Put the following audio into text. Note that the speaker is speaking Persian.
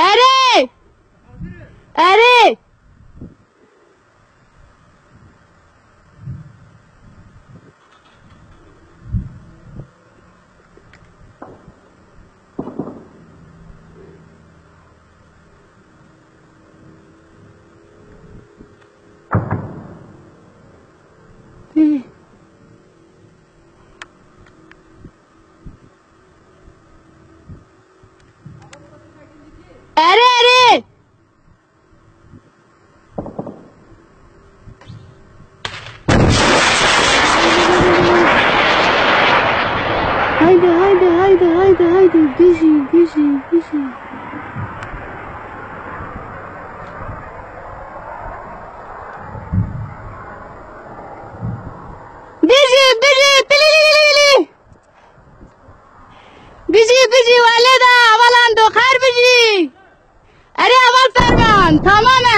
اره اره اره اره haydi haydi haydi haydi haydi bizi bizi والدا اولا دو خر بجی اره اول فرمان تمام